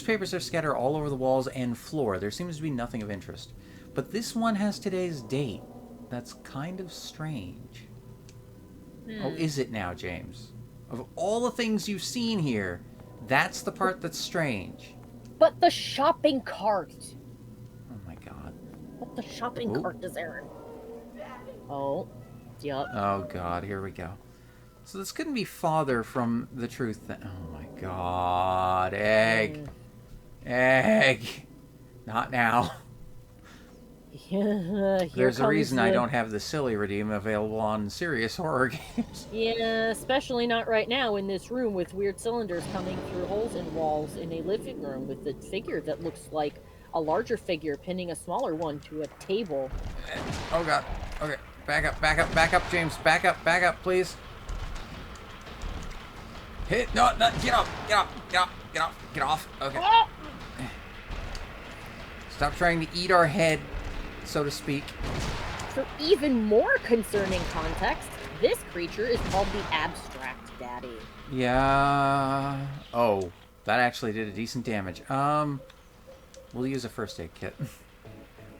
Newspapers are scattered all over the walls and floor. There seems to be nothing of interest. But this one has today's date. That's kind of strange. Oh, is it now, James? Of all the things you've seen here, that's the part that's strange. But the shopping cart. Oh my god. What the shopping cart is there? Oh, yep. Oh god, here we go. So this couldn't be farther from the truth then. Oh my god. Egg. Egg. Not now. There's a reason I don't have the silly redeem available on serious horror games. Yeah, especially not right now in this room with weird cylinders coming through holes in walls in a living room with a figure that looks like a larger figure pinning a smaller one to a table. Oh god. Okay. Back up, James. Back up, please. Hit. No, get off. Okay. Oh! Stop trying to eat our head, so to speak. For even more concerning context, this creature is called the Abstract Daddy. Yeah. Oh, that actually did a decent damage. We'll use a first aid kit.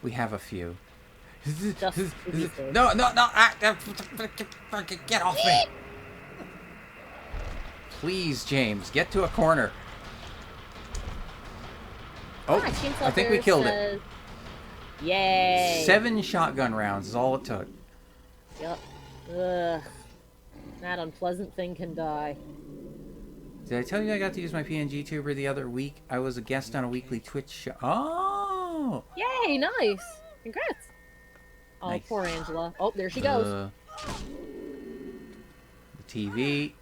We have a few. No. Get off me. Please, James, get to a corner. Oh, I think we killed it. Yay. 7 shotgun rounds is all it took. Yep. Ugh. That unpleasant thing can die. Did I tell you I got to use my PNG tuber the other week? I was a guest on a weekly Twitch show. Oh! Yay, nice. Congrats. Oh, Nice. poor Angela. Oh, there she goes. The TV.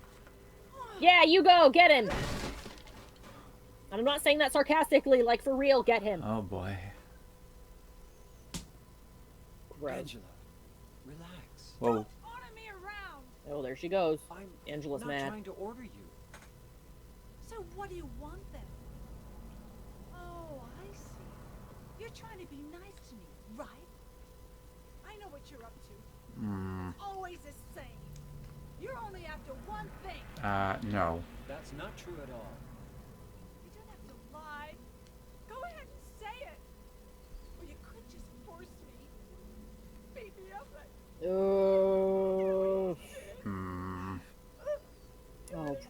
Yeah, you go. Get him. And I'm not saying that sarcastically. Like, for real, get him. Oh, boy. Angela, relax. Whoa. Order me around. Oh, there she goes. I'm Angela's not mad. trying to order you. So what do you want then? Oh, I see. You're trying to be nice to me, right? I know what you're up to. It's always the same. You're only after one thing. No. That's not true at all. You don't have to lie. Go ahead and say it. Or you could just force me. Beat me up like... Oh,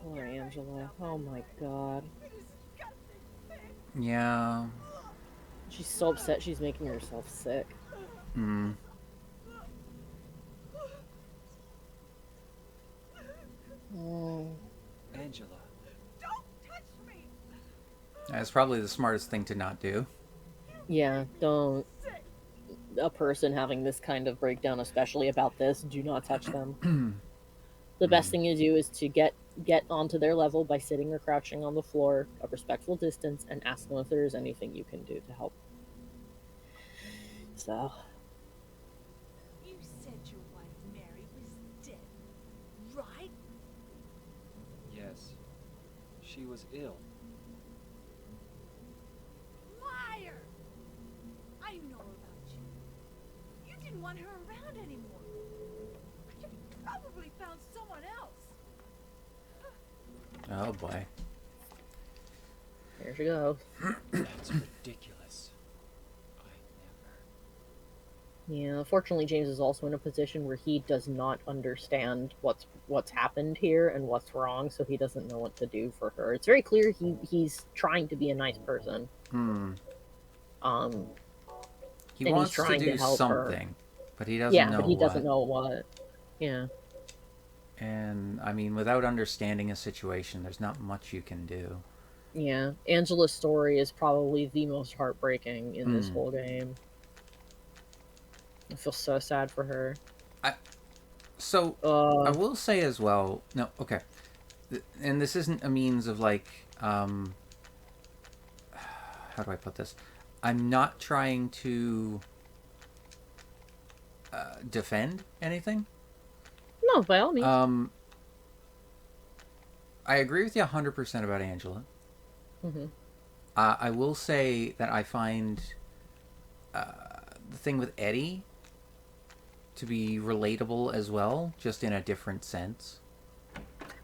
poor Angela. Oh my god. Yeah. She's so upset she's making herself sick. Angela. Don't touch me. That's probably the smartest thing to not do. Yeah, don't. A person having this kind of breakdown, especially about this, do not touch them. The best thing to do is to get onto their level by sitting or crouching on the floor, a respectful distance, and ask them if there is anything you can do to help. So. You said your wife Mary was dead, right? Yes. She was ill. Liar! I know about you. You didn't want her around anymore. You probably found someone else. Oh, boy. There she goes. That's ridiculous. I never. Yeah, unfortunately, James is also in a position where he does not understand what's happened here and what's wrong, so he doesn't know what to do for her. It's very clear he's trying to be a nice person. He And wants he's trying to do to help something, her. but he doesn't know but he what. doesn't know what. Yeah. And, I mean, without understanding a situation, there's not much you can do. Yeah. Angela's story is probably the most heartbreaking in this whole game. I feel so sad for her. I will say as well... No, okay. And this isn't a means of, like... how do I put this? I'm not trying to... defend anything. No, by all means. I agree with you 100% about Angela. I will say that I find the thing with Eddie to be relatable as well, just in a different sense.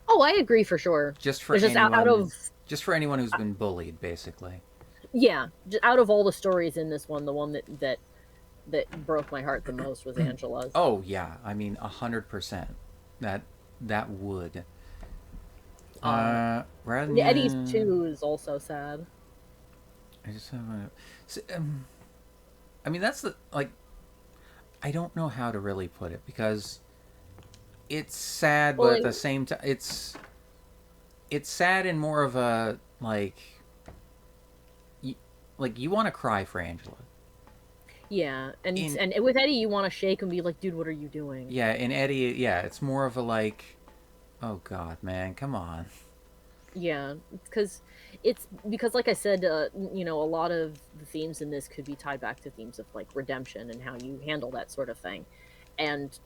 Oh, I agree for sure. Just for It's just anyone... out of Just for anyone who's been bullied, basically. Yeah, out of all the stories in this one, the one that broke my heart the most was Angela's. Oh yeah, I mean 100%. That that would. Rather Eddie's than too is also sad. I just have a. I mean that's the like. I don't know how to really put it because it's sad, Well, but at the same time, it's sad in more of a like you want to cry for Angela. yeah, In and with Eddie, you want to shake and be like, "Dude, what are you doing?" yeah, in Eddie, yeah, it's more of a like, oh God, man, come on. Yeah, it's because like I said, a lot of the themes in this could be tied back to themes of like redemption and how you handle that sort of thing, and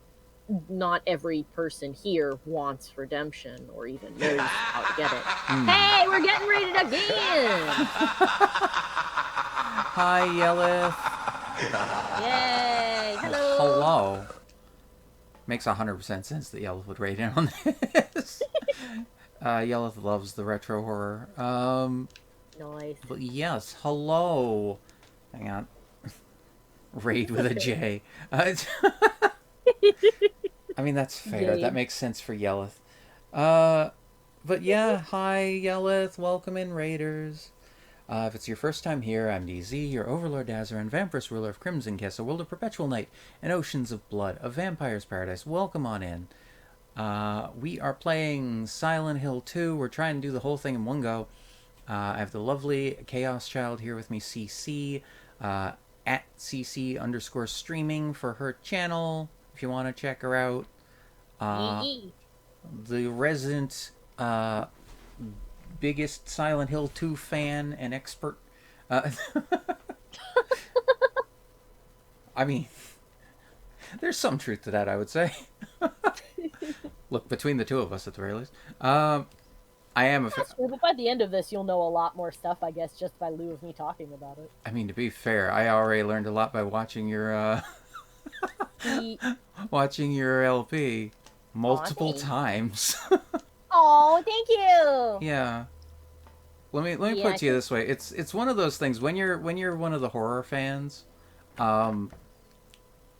not every person here wants redemption or even knows how to get it. Hey, we're getting rated again! Hi, Yelith. Yay! Hello! Hello. Makes 100% sense that Yelith would rate in on this. Yelith loves the retro horror. Nice. But yes, hello. Hang on. Raid with a J. I mean, that's fair. Jade. That makes sense for Yelith. But yeah, hi, Yelith. Welcome in, Raiders. If it's your first time here, I'm DZ, your Overlord Dazzler and Vampirous ruler of Crimson Kiss, a world of perpetual night and oceans of blood, a vampire's paradise. Welcome on in. We are playing Silent Hill 2. We're trying to do the whole thing in one go. I have the lovely Chaos Child here with me, CC, at CC_streaming for her channel, if you want to check her out. The resident biggest Silent Hill 2 fan and expert. I mean, there's some truth to that, I would say. Look, between the two of us, at the very least. I am a. That's true, but by the end of this, you'll know a lot more stuff, I guess, just by lieu of me talking about it. I mean, to be fair, I already learned a lot by watching your watching your LP multiple times. Oh, thank you. Yeah. Let me put it to you this way. It's one of those things when you're one of the horror fans,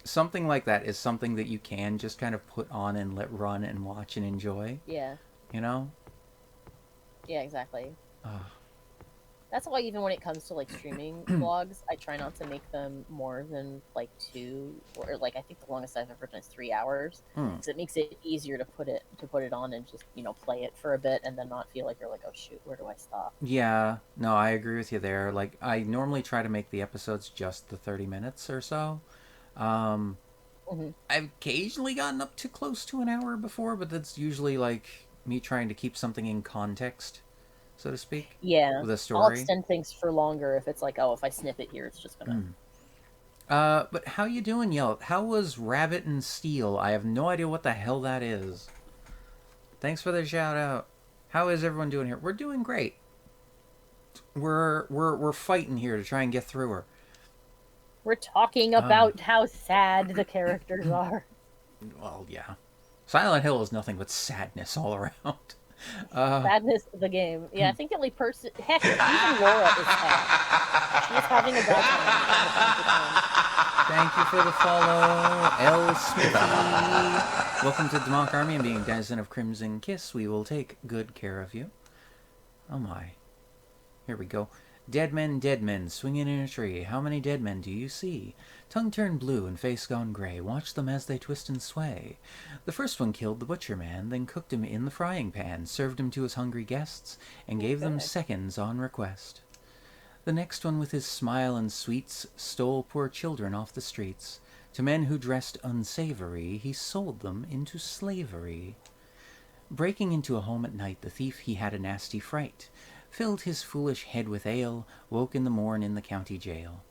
something like that is something that you can just kind of put on and let run and watch and enjoy. Yeah. You know? Yeah, exactly. That's why even when it comes to like streaming vlogs, I try not to make them more than like 2 or like I think the longest I've ever done is 3 hours because it makes it easier to put it on and just play it for a bit and then not feel like you're like, oh shoot, where do I stop? Yeah, no, I agree with you there. Like I normally try to make the episodes just the 30 minutes or so. I've occasionally gotten up to close to an hour before, but that's usually like me trying to keep something in context, so to speak. Yeah, with a story. I'll extend things for longer if it's like, oh, if I snip it here, it's just gonna. But how you doing, Yelp? How was Rabbit and Steel? I have no idea what the hell that is. Thanks for the shout out. How is everyone doing here? We're doing great. We're fighting here to try and get through her. We're talking about how sad the characters are. Well, yeah. Silent Hill is nothing but sadness all around. Sadness of the game. Yeah, I think the only person... Heck, even Laura is sad. She's having a bad time. Thank you for the follow, L. Smithy. Welcome to Demonic Army and being Denizen of Crimson Kiss. We will take good care of you. Oh my. Here we go. Dead men, swinging in a tree. How many dead men do you see? Tongue turned blue and face gone gray. Watch them as they twist and sway. The first one killed the butcher man, then cooked him in the frying pan, served him to his hungry guests, and gave them seconds on request. The next one with his smile and sweets stole poor children off the streets. To men who dressed unsavory, he sold them into slavery. Breaking into a home at night, the thief he had a nasty fright. Filled his foolish head with ale, woke in the morn in the county jail.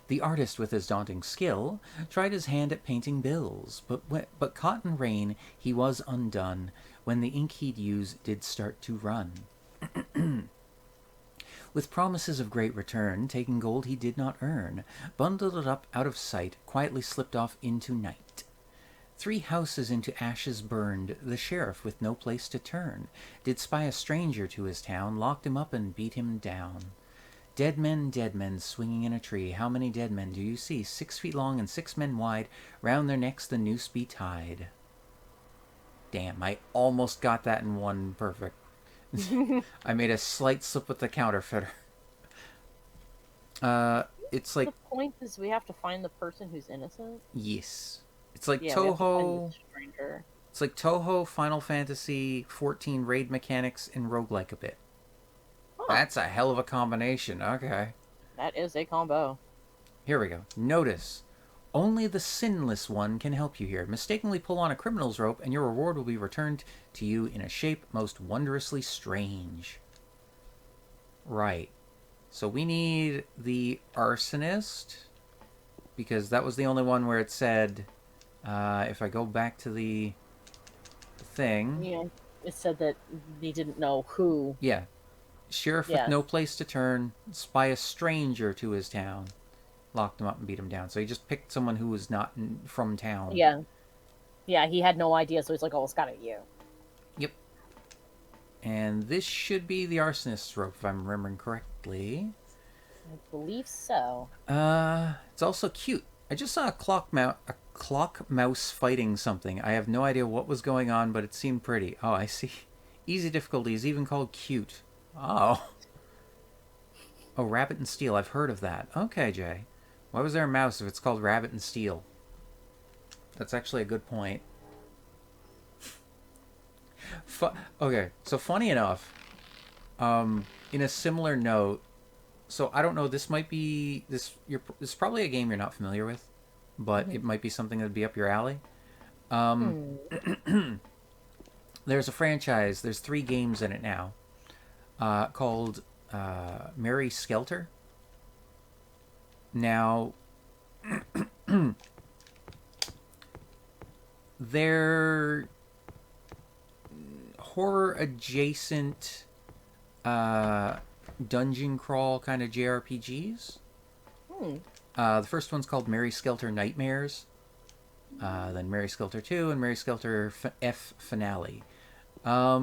The artist with his daunting skill tried his hand at painting bills, but caught in rain he was undone when the ink he'd use did start to run. With promises of great return, taking gold he did not earn, bundled it up out of sight, quietly slipped off into night. 3 houses into ashes burned, the sheriff with no place to turn, did spy a stranger to his town, locked him up and beat him down. Dead men, swinging in a tree. How many dead men do you see? 6 feet long and 6 men wide. Round their necks the noose be tied. Damn, I almost got that in one perfect. I made a slight slip with the counterfeiter. It's like... The point is we have to find the person who's innocent. Yes. It's like Yeah, we have to find Toho... the stranger. It's like Toho, Final Fantasy 14 raid mechanics, and roguelike a bit. Huh. That's a hell of a combination. Okay. That is a combo. Here we go. Notice. Only the sinless one can help you here. Mistakenly pull on a criminal's rope, and your reward will be returned to you in a shape most wondrously strange. Right. So we need the arsonist, because that was the only one where it said, if I go back to the thing... Yeah, it said that they didn't know who. Yeah. Sheriff with no place to turn, spy a stranger to his town. Locked him up and beat him down. So he just picked someone who was not from town. Yeah. Yeah, he had no idea, so he's like, oh, it's gotta be you. Yep. And this should be the arsonist's rope, if I'm remembering correctly. I believe so. It's also cute. I just saw a clock mouse fighting something. I have no idea what was going on, but it seemed pretty. Oh, I see. Easy difficulty is even called cute. Oh. Oh, Rabbit and Steel. I've heard of that. Okay, Jay. Why was there a mouse if it's called Rabbit and Steel? That's actually a good point. Okay, so funny enough, in a similar note, so I don't know, this might be, this is probably a game you're not familiar with, but it might be something that would be up your alley. There's a franchise, there's 3 games in it now, called Mary Skelter. Now, they're horror adjacent dungeon crawl kind of JRPGs. The first one's called Mary Skelter Nightmares. Then Mary Skelter 2 and Mary Skelter F Finale. Let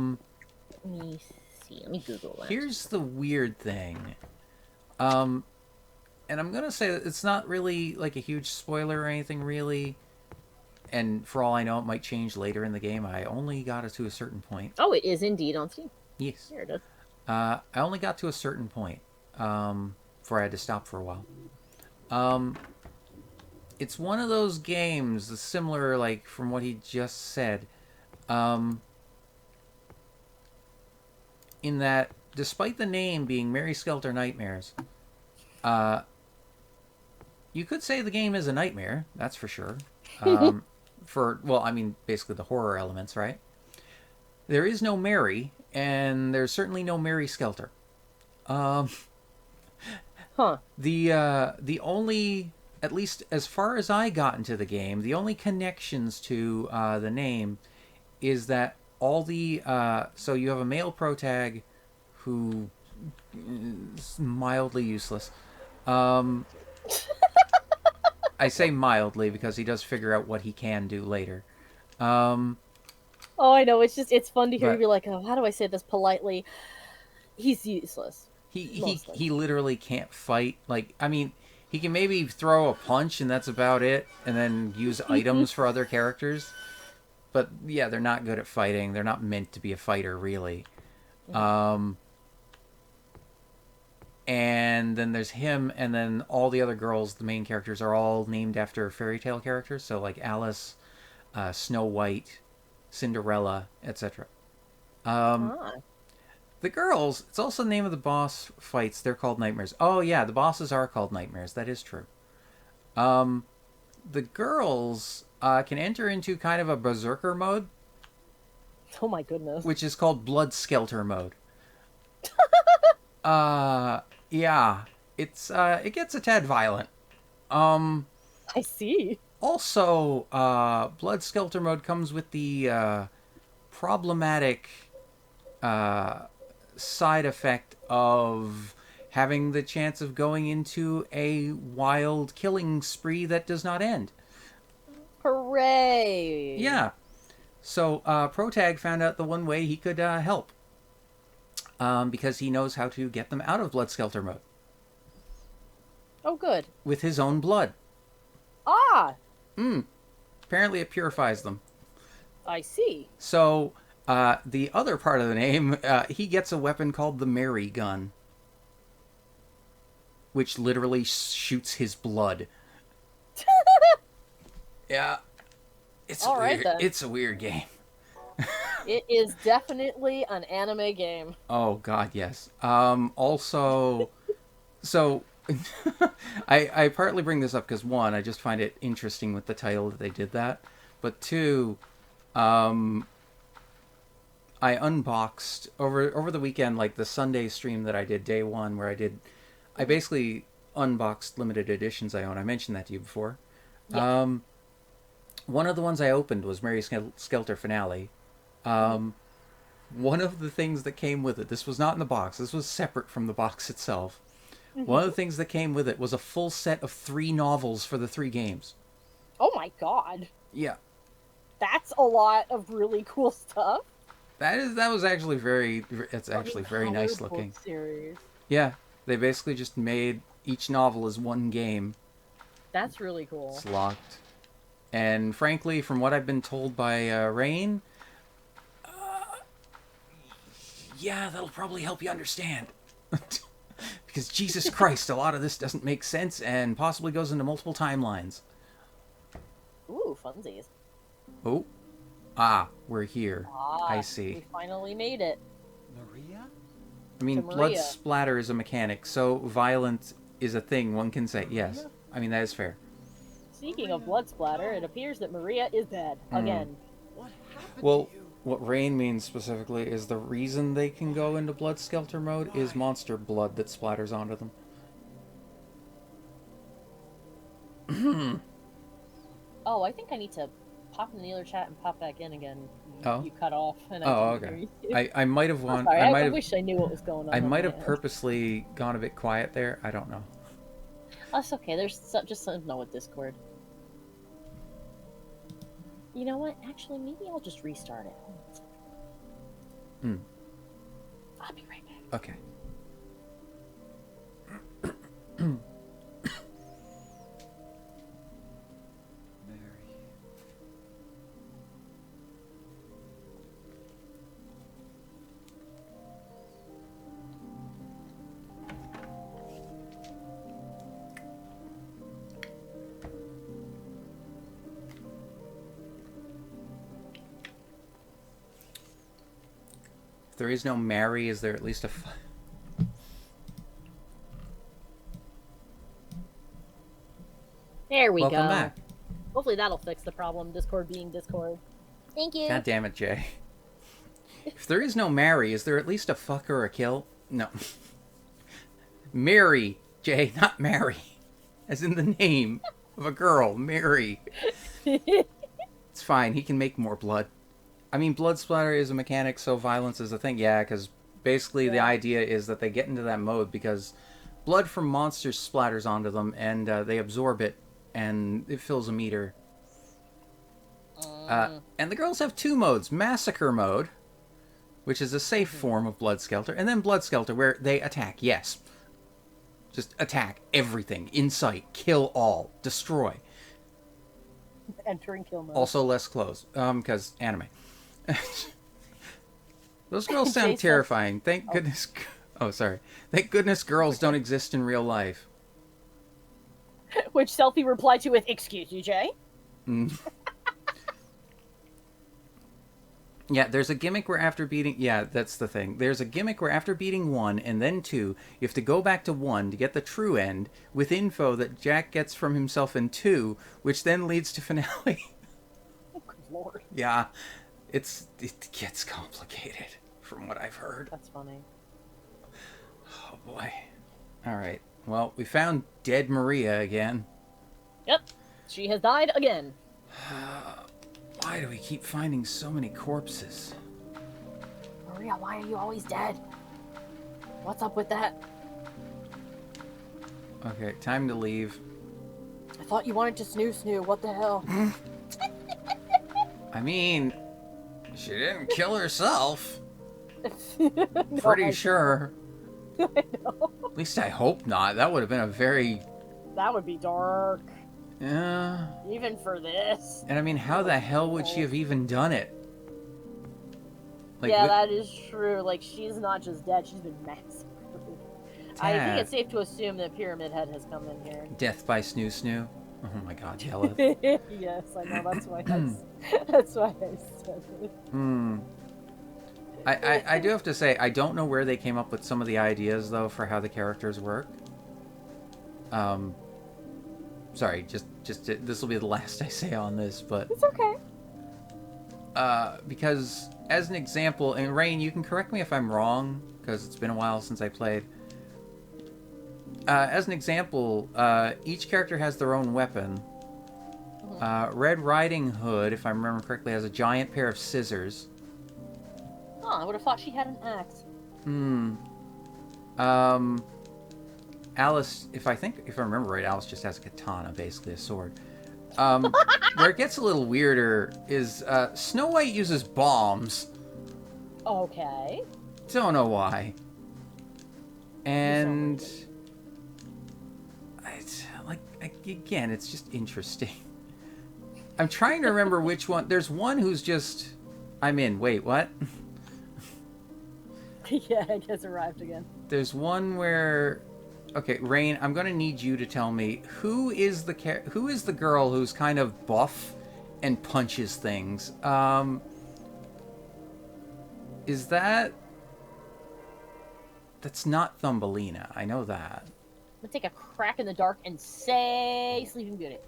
me see. Let me Google that. Here's the weird thing. And I'm going to say that it's not really like a huge spoiler or anything really. And for all I know, it might change later in the game. I only got it to a certain point. Oh, it is indeed on Steam. Yes. Here it is. I only got to a certain point before I had to stop for a while. It's one of those games, similar, like, from what he just said, in that, despite the name being Mary Skelter Nightmares, you could say the game is a nightmare, that's for sure. Well, I mean, basically the horror elements, right? There is no Mary, and there's certainly no Mary Skelter. The only, at least as far as I got into the game, the only connections to the name is that all the, so you have a male protag who is mildly useless. I say mildly because he does figure out what he can do later. Oh, I know. It's fun to hear you be like, oh, how do I say this politely? He's useless. He literally can't fight. Like, I mean, he can maybe throw a punch and that's about it, and then use items for other characters. But yeah, they're not good at fighting. They're not meant to be a fighter, really. And then there's him, and then all the other girls, the main characters, are all named after fairy tale characters. So like Alice, Snow White, Cinderella, etc. The girls, it's also the name of the boss fights. They're called nightmares. Oh yeah, the bosses are called nightmares. That is true. The girls can enter into kind of a berserker mode. Oh my goodness. Which is called blood skelter mode. Yeah, it gets a tad violent. I see. Also, blood skelter mode comes with the problematic side effect of having the chance of going into a wild killing spree that does not end. Hooray! Yeah. So Protag found out the one way he could help. Because he knows how to get them out of Blood Skelter mode. Oh, good. With his own blood. Ah! Apparently it purifies them. I see. So, the other part of the name, he gets a weapon called the Mary Gun. Which literally shoots his blood. Yeah. It's All right, weird. then. It's a weird game. It is definitely an anime game. Oh, God, yes. Also, so... I partly bring this up because, one, I just find it interesting with the title that they did that. But two, I unboxed over the weekend, like the Sunday stream that I did, day one, where I basically unboxed limited editions I own. I mentioned that to you before. Yeah. One of the ones I opened was Mary Skelter Finale. One of the things that came with it, this was not in the box, this was separate from the box itself. One of the things that came with it was a full set of 3 novels for the 3 games. Oh my god. Yeah. That's a lot of really cool stuff. That was actually very nice Comic looking. book series. Yeah, they basically just made each novel as one game. That's really cool. It's locked. And frankly, from what I've been told by Rain, yeah, that'll probably help you understand. Because Jesus Christ, a lot of this doesn't make sense and possibly goes into multiple timelines. Ooh, funsies. Oh. We're here. I see. We finally made it. Maria? I mean, to blood Maria. splatter is a mechanic, so violent is a thing, one can say. Yes. I mean, that is fair. Speaking of blood splatter, it appears that Maria is dead. Again. What happened Well, to you? what Rain means specifically is the reason they can go into Blood Skelter mode is monster blood that splatters onto them. Oh, I think I need to pop in the other chat and pop back in again. Oh. You cut off. And Oh, I didn't okay. hear you. I might have I'm won. sorry, I might I have. wish I knew what was going on. I on might my have end. purposely gone a bit quiet there. I don't know. That's okay. There's just something no with Discord. You know what? Actually, maybe I'll just restart it. Hold on a second. I'll be right back. Okay. Mary. If there is no Mary, is there at least a... There we Welcome go. back. Hopefully that'll fix the problem. Discord being Discord. Thank you. God damn it, Jay. If there is no Mary, is there at least a fuck or a kill? No. Mary, Jay, not Mary. As in the name of a girl, Mary. It's fine, he can make more blood. I mean, blood splatter is a mechanic, so violence is a thing. Yeah, because basically the idea is that they get into that mode because blood from monsters splatters onto them, and they absorb it, and it fills a meter. And the girls have 2 modes. Massacre mode, which is a safe form of Blood Skelter, and then Blood Skelter, where they attack, yes. Just attack everything, in sight, kill all, destroy. Entering kill mode. Also less clothes, because anime. Those girls sound Jason. terrifying. Thank goodness... Oh, sorry. Thank goodness girls don't exist in real life. Which Selfie replied to with, "Excuse you, Jay?" Yeah, there's a gimmick where after beating... Yeah, that's the thing. There's a gimmick where after beating 1 and then 2, you have to go back to 1 to get the true end with info that Jack gets from himself in 2, which then leads to finale. Oh, good lord. Yeah, it gets complicated from what I've heard. That's funny. Oh, boy. All right. Well, we found dead Maria again. Yep. She has died again. Why do we keep finding so many corpses? Maria, why are you always dead? What's up with that? Okay, time to leave. I thought you wanted to snoo. What the hell? I mean, she didn't kill herself. No, Pretty sure. I know. At least I hope not. That would have been a very... That would be dark. Yeah. Even for this. And I mean, how the hell would she have even done it? Like, Yeah, that is true. Like, she's not just dead, she's been massacred. I think it's safe to assume that Pyramid Head has come in here. Death by Snoo Snoo. Oh my god, Yellow. Yes, I know, that's why that's why I said it. I do have to say, I don't know where they came up with some of the ideas, though, for how the characters work. Sorry, this will be the last I say on this, but... It's okay. Because, as an example, and Rain, you can correct me if I'm wrong, because it's been a while since I played. As an example, each character has their own weapon. Red Riding Hood, if I remember correctly, has a giant pair of scissors. Oh, I would have thought she had an axe. Alice, if I remember right, Alice just has a katana, basically a sword. Where it gets a little weirder is Snow White uses bombs. Okay. Don't know why. And again, it's just interesting. I'm trying to remember which one. There's one who's just... I'm in. Wait, what? Yeah, it gets arrived again. There's one where... Okay, Rain, I'm going to need you to tell me who is the girl who's kind of buff and punches things. Is that... That's not Thumbelina. I know that. I'm gonna take a crack in the dark and say Sleeping Beauty.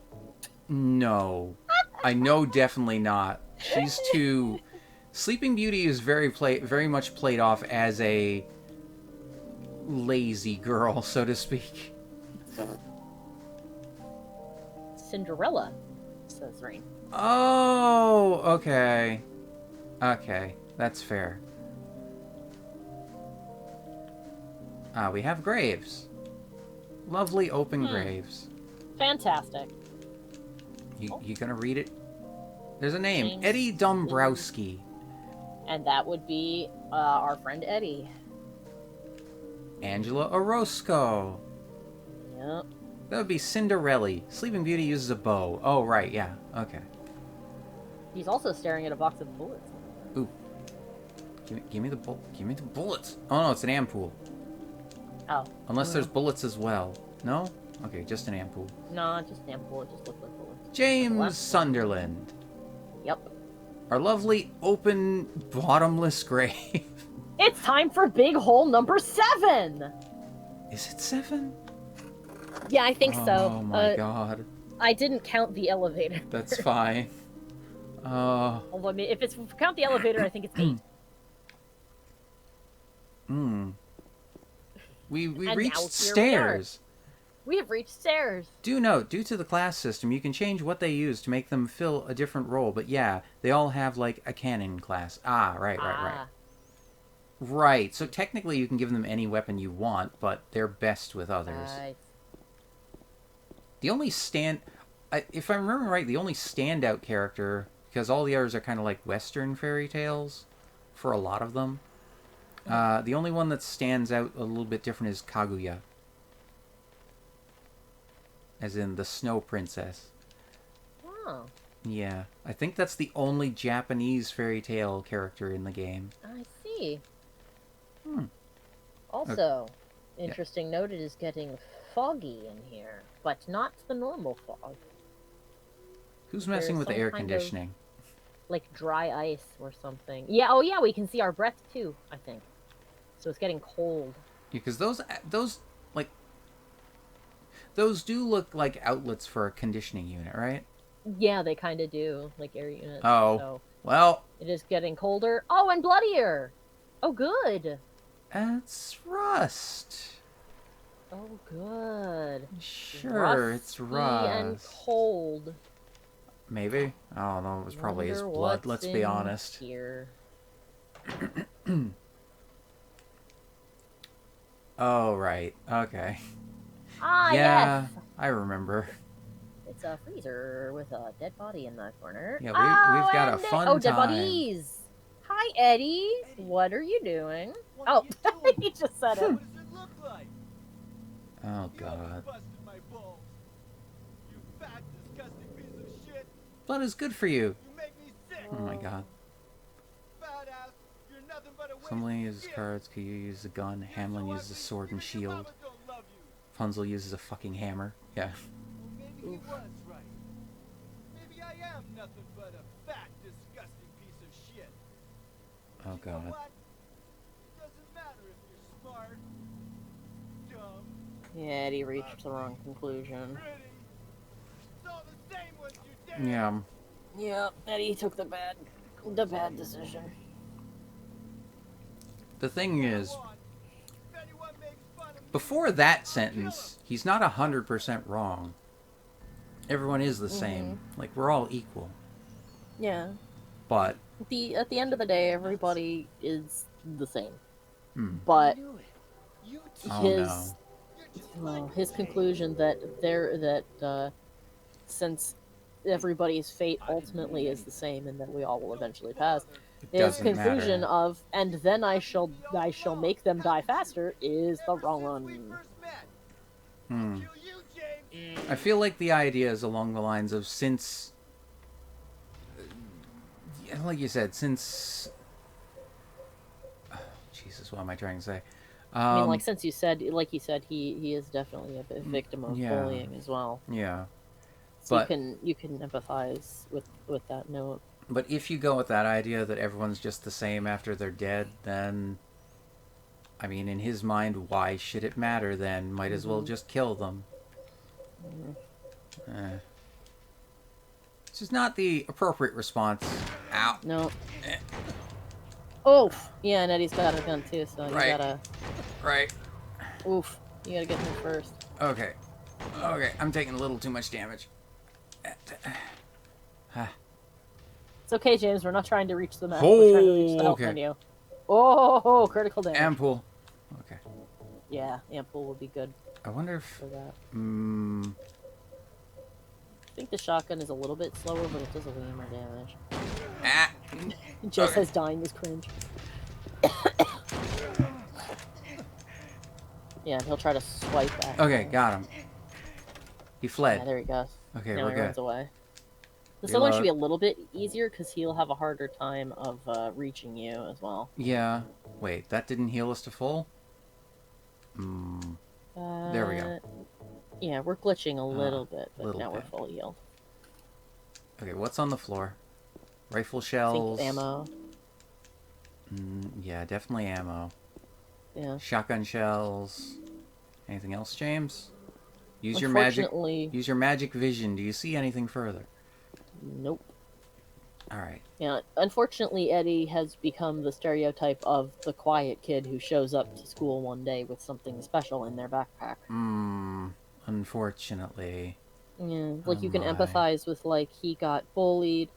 No. I know definitely not. She's too... Sleeping Beauty is very much played off as a lazy girl, so to speak. Cinderella, says Rain. Oh, okay. Okay, that's fair. We have graves. Lovely open graves. Fantastic. You gonna read it? There's a name. James Eddie Dombrowski. And that would be our friend Eddie. Angela Orozco. Yep. That would be Cinderella. Sleeping Beauty uses a bow. Oh, right, yeah. Okay. He's also staring at a box of bullets. Ooh. Give me the bullets. Oh, no, it's an ampoule. Oh. Unless there's bullets as well. No? Okay, just an ampoule. No, just damn bullet. Just look like bullets. James Sunderland. Yep. Our lovely, open, bottomless grave. It's time for big hole number 7! Is it 7? Yeah, I think so. Oh my god. I didn't count the elevator. That's fine. Although, I mean, if it's count the elevator, I think it's 8. We And reached now here stairs. We have reached stairs. Do note, due to the class system, you can change what they use to make them fill a different role. But yeah, they all have, like, a cannon class. Ah, right. Right, so technically you can give them any weapon you want, but they're best with others. The only if I remember right, the only standout character, because all the others are kind of like Western fairy tales, for a lot of them, the only one that stands out a little bit different is Kaguya. As in the Snow Princess. Oh. Yeah, I think that's the only Japanese fairy tale character in the game. I see. Also, interesting note, it is getting foggy in here, but not the normal fog. Who's messing with the air conditioning? Like dry ice or something. Yeah, oh yeah, we can see our breath too, I think. So it's getting cold. Yeah, because those do look like outlets for a conditioning unit, right? Yeah, they kind of do, like air units. Oh, so well. It is getting colder. Oh, and bloodier! Oh, good! It's rust. Oh, good. Sure, it's rust. And cold. Maybe. I don't know. It was probably his blood. Let's be honest. Here. Oh, right. Okay. Ah, yeah, yes. I remember. It's a freezer with a dead body in the corner. Yeah, we've got a and fun dead time. bodies. Hi, Eddie. What are you doing? What Oh, are you doing? he just said it. What does it look like? Oh, You almost God. busted my balls. You fat, disgusting piece of shit. Blood is good for you. You make me sick. Oh, my God. Fat ass. You're nothing but a waste Someone of uses shit. cards, Kyu uses a gun, You're Hamlin so uses a ugly, sword and even your shield, mamas don't love you. Funzel uses a fucking hammer. Yeah. Well, maybe he was right. Maybe I am nothing but a fat, disgusting piece of shit. Oh, You know God. what? It doesn't matter if you're smart, dumb, Yeah, Eddie reached the wrong conclusion. pretty. It's all the same once you're dead. Yeah. Yeah, Eddie took the bad decision. The thing is, If anyone makes fun of me, before that sentence, he's not 100% wrong. Everyone is the same. Like, we're all equal. Yeah. But, At the end of the day, everybody is the same. hmm. But knew it. You Oh, his no. You're just like his me. conclusion that since everybody's fate ultimately is the same and that we all will eventually pass, It his doesn't conclusion matter. of and then I shall make them die faster is the Ever wrong since we one. first met. Hmm. Kill you, James. I feel like the idea is along the lines of since, like you said, since. Jesus, what am I trying to say? I mean, like since you said, like you said, he is definitely a victim of yeah. bullying as well. Yeah. So But you can empathize with that note. But if you go with that idea that everyone's just the same after they're dead, then, I mean, in his mind, why should it matter then? Might as well just kill them. This is not the appropriate response. Ow. No. Oh, yeah, and Eddie's got a gun too, so you Right. gotta. Right. Oof, you gotta get him first. Okay. Okay, I'm taking a little too much damage. It's okay, James. We're not trying to reach the map. We're trying to reach the health Okay. menu. Oh, critical damage. Ampoule. Okay. Yeah, ampoule would be good I wonder if... for that. Mm, I think the shotgun is a little bit slower, but it does a way more damage. ah. Joe Okay. says dying is cringe. Yeah, and he'll try to swipe back. Okay, got him. He Yeah, fled. there he goes. Okay, Now we're he good. runs away. This other one should Reload. be a little bit easier because he'll have a harder time of reaching you as well. Yeah. Wait, that didn't heal us to full? Hmm. There we go. Yeah, we're glitching a little bit, but little now we're bit. full healed. Okay, what's on the floor? Rifle I shells. think ammo. Yeah, definitely ammo. Yeah. Shotgun shells. Anything else, James? Use your magic. Unfortunately, Use your magic vision. Do you see anything further? nope. All right. Yeah, unfortunately, Eddie has become the stereotype of the quiet kid who shows up to school one day with something special in their backpack. Unfortunately. Yeah, like you can my. empathize with like he got bullied,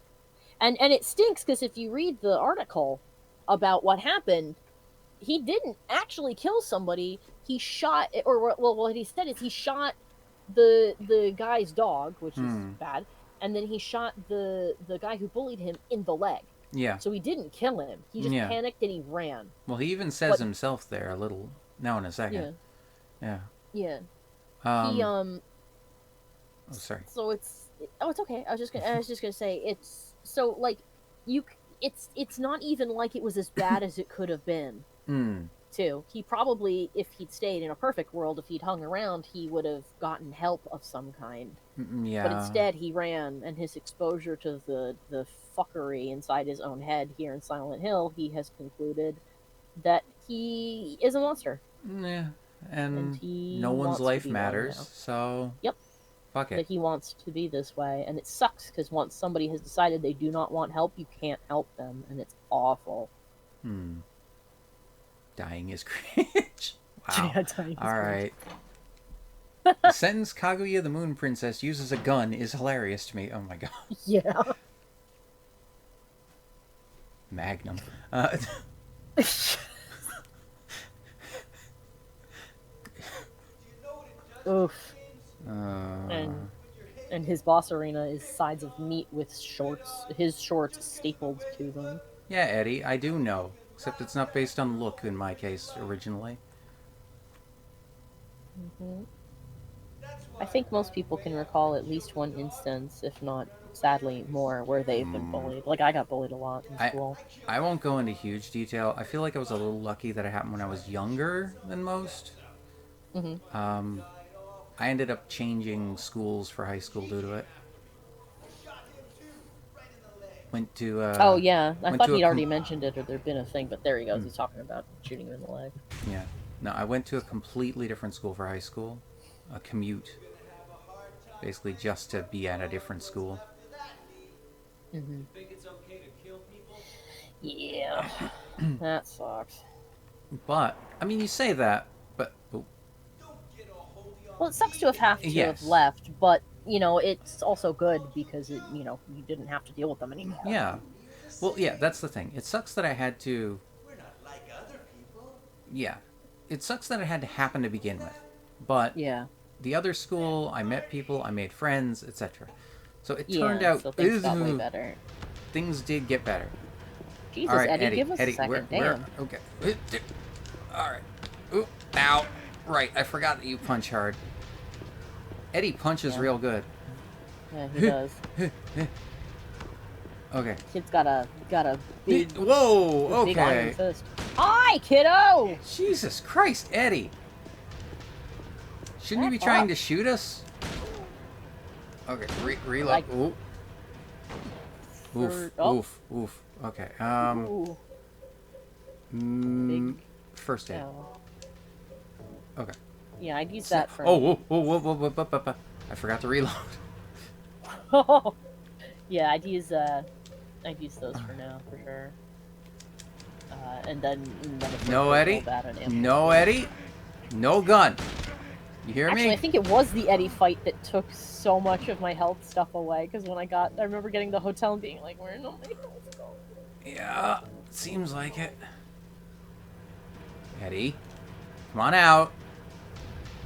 and it stinks because if you read the article about what happened, he didn't actually kill somebody. He shot, or well, what he said is he shot the guy's dog, which is bad, and then he shot the guy who bullied him in the leg. Yeah. So he didn't kill him. He just Yeah. panicked and he ran. Well, he even says himself there a little. Now in a second. Yeah. Yeah. He Oh, sorry. So it's okay. I was just gonna say it's so like it's not even like it was as bad as it could have been. Too. He probably, if he'd stayed in a perfect world, if he'd hung around, he would have gotten help of some kind. Yeah. But instead, he ran, and his exposure to the fuckery inside his own head here in Silent Hill, he has concluded that he is a monster. Yeah. And he no one's wants to life be one matters, now. so... Yep. Fuck it. That he wants to be this way, and it sucks because once somebody has decided they do not want help, you can't help them, and it's awful. Dying is cringe. Wow. Yeah, dying is All cringe. right. The sentence Kaguya the Moon Princess uses a gun is hilarious to me. Oh my god. Yeah. Magnum. Oof. And his boss arena is sides of meat with shorts, his shorts stapled to them. Yeah, Eddie, I do know. Except it's not based on look in my case originally. Hmm. I think most people can recall at least one instance, if not, sadly, more, where they've been bullied. Like, I got bullied a lot in I school. I won't go into huge detail. I feel like I was a little lucky that it happened when I was younger than most. Hmm. I ended up changing schools for high school due to it. Went to Oh, yeah. I went thought to a he'd already mentioned it or there'd been a thing, but there he goes. He's talking about shooting him in the leg. yeah. No, I went to a completely different school for high school. A commute. Basically just to be at a different school. Hmm. Think it's okay to kill people? Yeah. That sucks. But I mean you say that, but Well, it sucks to have yes. left, but, it's also good because you didn't have to deal with them anymore. Yeah. Well, yeah, that's the thing. It sucks that I had to. We're not like other people. Yeah. It sucks that it had to happen to begin with. But Yeah. the other school, I met people, I made friends, etc. So it Yeah, turned out so things got way better. things did get better. Jesus, All right, Eddie, give us Eddie, a second. Damn. okay. All right. Oop, ow. Right, I forgot that you punch hard. Eddie punches Yeah. real good. Yeah, he does. Okay. Kid's got a big, Whoa, big iron okay. fist. Hi, kiddo! Jesus Christ, Eddie. Shouldn't you be Back trying up. to shoot us? Okay, reload. Like- Ooh. Oof, Oh. oof. Okay, Ooh, big first aid. cow. Okay. Yeah, I'd use that for. Whoa. I forgot to reload. Yeah, I'd use those for now for sure. And then if No, they're Eddie. real bad on ammo. No, Eddie. No gun. You hear Actually, me? I think it was the Eddie fight that took so much of my health stuff away. Because when I remember getting to the hotel and being like, "Where did all my health go?" Yeah, seems like it. Eddie, come on out.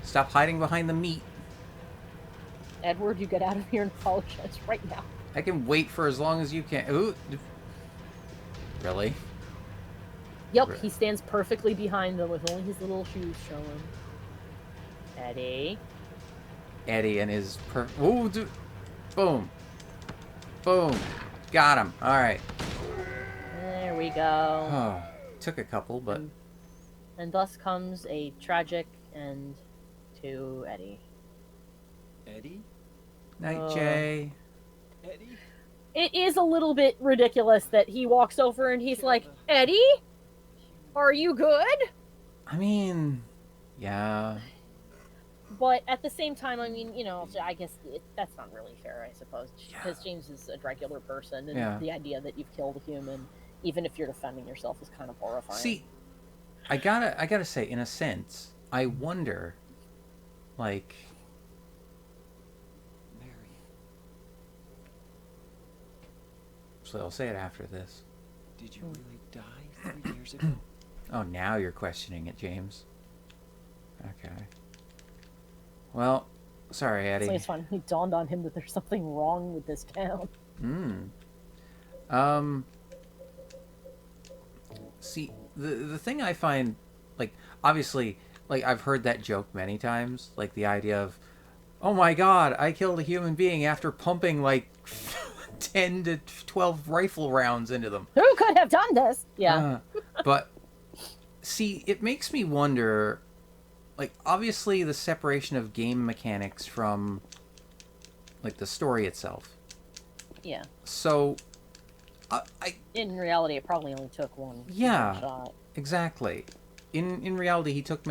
Stop hiding behind the meat. Edward, you get out of here and apologize right now. I can wait for as long as you can. Ooh. Really? Yep, Right. he stands perfectly behind them with only his little shoes showing. Eddie. Eddie and his Ooh, dude. Boom. Boom. Got him. All right. There we go. Oh, took a couple, but And thus comes a tragic end to Eddie. Eddie? night, Jay. Eddie? It is a little bit ridiculous that he walks over and he's like, "Eddie? Are you good?" I mean, yeah. But at the same time, I mean, I guess that's not really fair, I suppose. Because James is a regular person, and Yeah. the idea that you've killed a human, even if you're defending yourself, is kind of horrifying. See, I gotta say, in a sense, I wonder, like, Mary. so I'll say it after this. Did you really die 3 years ago? Oh, now you're questioning it, James. Okay. Well, sorry, Eddie. It's finally dawned on him that there's something wrong with this town. See, the thing I find, like, obviously, like, I've heard that joke many times, like, the idea of, oh my god, I killed a human being after pumping, like, 10 to 12 rifle rounds into them. Who could have done this? Yeah. But, see, it makes me wonder, like, obviously the separation of game mechanics from, like, the story itself. Yeah. So, In reality, it probably only took one Yeah. shot. exactly. In reality, he took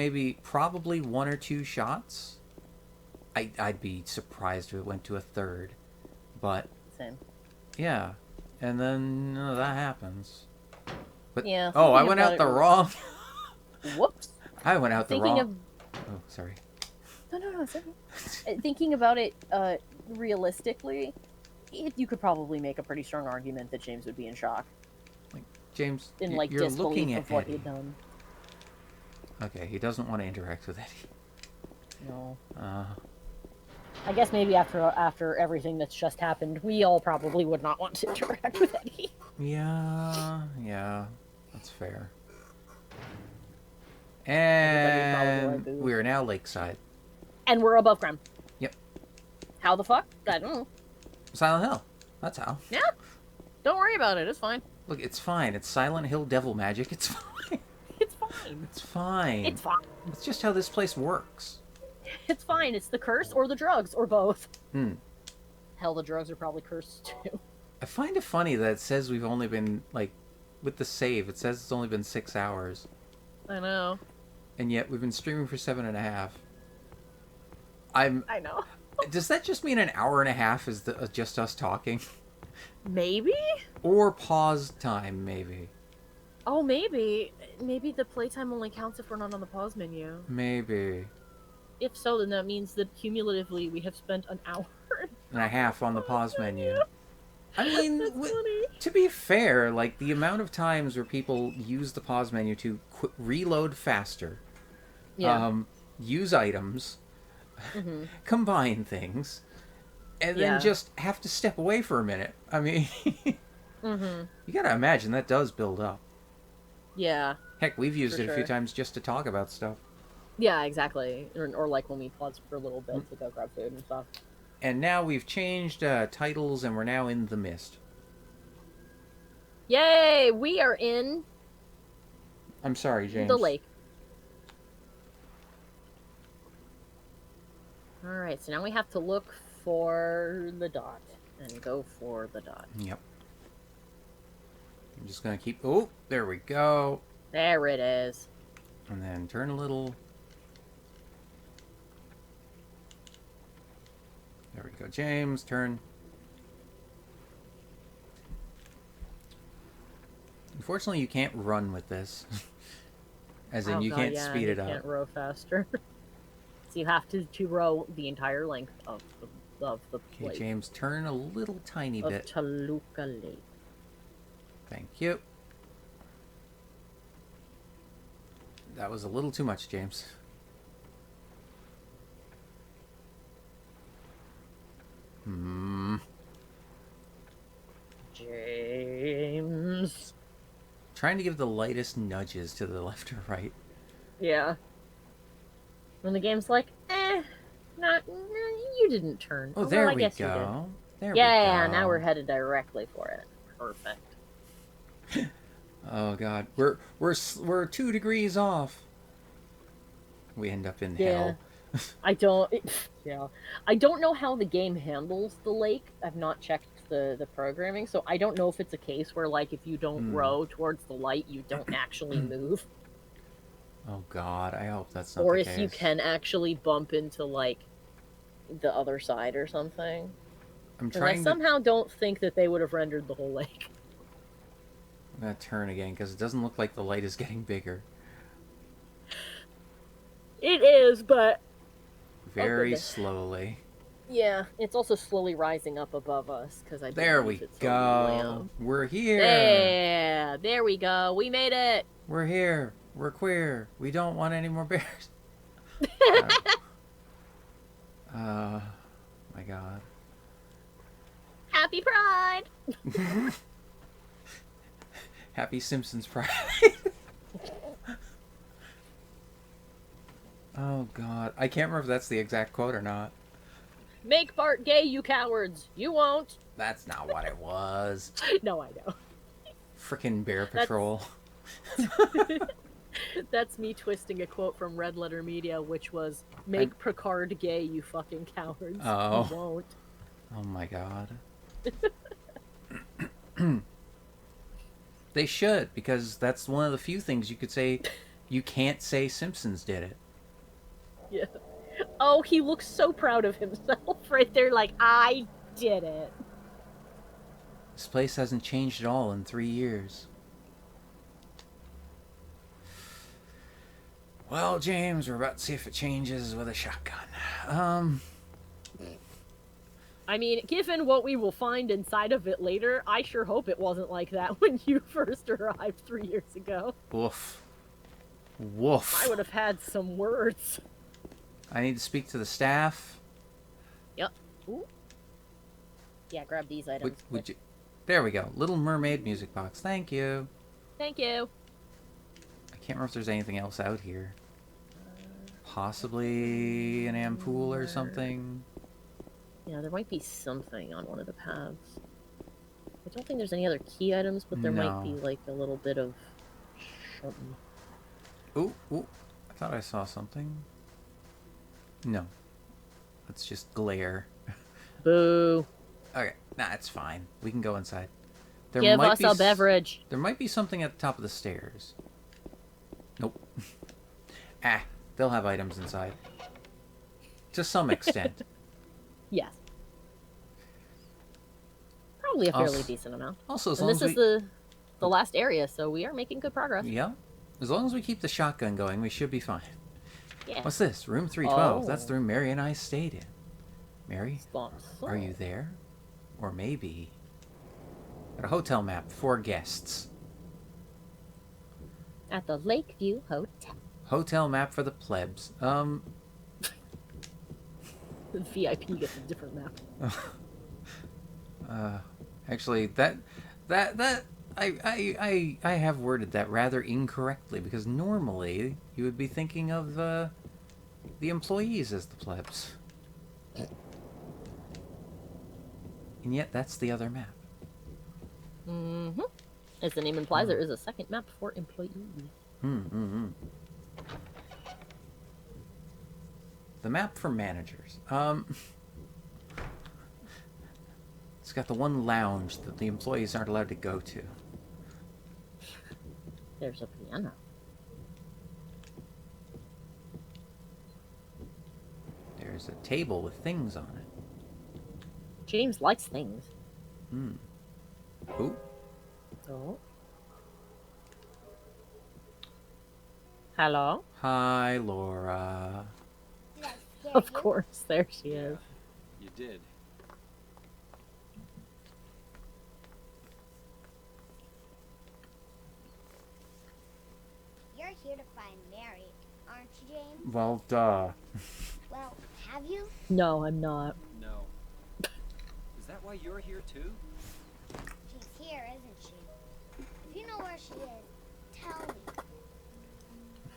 probably 1 or 2 shots. I'd be surprised if it went to a third. But, Same. yeah. And then that happens. But, Yeah, oh, I thinking went about out it the was- wrong... Whoops. I went out the Thinking wrong... Oh, sorry. No, it's okay. Thinking about it realistically, you could probably make a pretty strong argument that James would be in shock, James, in like you're looking disbelief at of what Eddie. he'd done. Okay, he doesn't want to interact with Eddie. No. I guess maybe after everything that's just happened, we all probably would not want to interact with Eddie. Yeah, that's fair. Everybody probably And like, "Ooh." we are now lakeside. And we're above ground. Yep. How the fuck? I don't know. Silent Hill. That's how. Yeah. Don't worry about it. It's fine. Look, it's fine. It's Silent Hill devil magic. It's fine. It's fine. It's fine. It's fine. It's just how this place works. It's fine. It's the curse or the drugs or both. Hmm. Hell, the drugs are probably cursed too. I find it funny that it says we've only been, like, with the save, it says it's only been 6 hours. I know. And yet we've been streaming for 7.5. I know. Does that just mean an hour and a half is just us talking? Maybe? Or pause time, maybe. Oh, maybe. Maybe the playtime only counts if we're not on the pause menu. Maybe. If so, then that means that cumulatively we have spent an hour And a half on the pause menu. I mean, That's funny. to be fair, like, the amount of times where people use the pause menu to reload faster, Yeah. use items, combine things, and then just have to step away for a minute. I mean, you gotta imagine that does build up. Yeah. Heck, we've used For it a few sure. times just to talk about stuff. Yeah, exactly. Or like when we paused for a little bit to go grab food and stuff. And now we've changed titles, and we're now in the mist. Yay! We are in I'm sorry, James. the lake. Alright, so now we have to look for the dot. And go for the dot. Yep. I'm just gonna keep... Oh, there we go. There it is. And then turn a little... There we go, James. Turn. Unfortunately, you can't run with this. As in, Oh, you God, can't yeah, speed it you up. can't row faster. So you have to row the entire length of the Okay, lake. James, turn a little tiny Of bit. Toluca Lake. Thank you. That was a little too much, James. James. Trying to give the lightest nudges to the left or right. Yeah. When the game's like, you didn't turn. Oh, well, there I we guess you did. go. There Yeah, we go. now we're headed directly for it. Perfect. Oh God, we're 2 degrees off. We end up in Yeah. hell. I don't. Yeah, I don't know how the game handles the lake. I've not checked the programming, so I don't know if it's a case where, like, if you don't row towards the light, you don't actually move, Oh God, I hope that's not or the if case. you can actually bump into like the other side or something. I'm And I trying to. somehow don't think that they would have rendered the whole lake. I'm gonna turn again because it doesn't look like the light is getting bigger. It is, but Very goodness. slowly. yeah, it's also slowly rising up above us because I. There believe we it's a go. lamp. We're here. Yeah, there we go. We made it. We're here. We're queer. We don't want any more bears. My God. Happy Pride. Happy Simpsons Pride. Oh God, I can't remember if that's the exact quote or not. Make Bart gay, you cowards. You won't. That's not what it was. No, I know. Frickin' Bear Patrol. That's me twisting a quote from Red Letter Media, which was, make Picard gay, you fucking cowards. Oh. You won't. Oh my God. They should, because that's one of the few things you could say you can't say Simpsons did it. Yeah. Oh, he looks so proud of himself right there, like, I did it. This place hasn't changed at all in 3 years. Well, James, we're about to see if it changes with a shotgun. I mean, given what we will find inside of it later, I sure hope it wasn't like that when you first arrived 3 years ago. Woof. Woof. I would have had some words. I need to speak to the staff. Yep. Ooh. Yeah, grab these items. Would you? There we go. Little Mermaid music box. Thank you. Thank you. I can't remember if there's anything else out here. Possibly an ampoule or something. Yeah, there might be something on one of the paths. I don't think there's any other key items, but there might be like a little bit of something. Ooh, I thought I saw something. No. That's just glare. Boo. Okay, nah, it's fine. We can go inside. Give us a beverage. There might be something at the top of the stairs. Nope. They'll have items inside. To some extent. Yes. Probably a fairly decent amount. Also, as and long this as is the last area, so we are making good progress. Yeah. As long as we keep the shotgun going, we should be fine. Yeah. What's this? Room 312. Oh. That's the room Mary and I stayed in. Mary, Sponsor. are you there? Or maybe... Got a hotel map for guests. At the Lakeview Hotel. Hotel map for the plebs. The VIP gets a different map. Actually, I have worded that rather incorrectly, because normally you would be thinking of the employees as the plebs. And yet that's the other map. Mm-hmm. As the name implies, there is a second map for employees. The map for managers. It's got the one lounge that the employees aren't allowed to go to. There's a piano. There's a table with things on it. James likes things. Ooh. Oh. Hello? Hi, Laura. Of course, there she is. You did. You're here to find Mary, aren't you, James? Well, duh. Well, have you? No, I'm not. No. Is that why you're here too? She's here, isn't she? If you know where she is, tell me.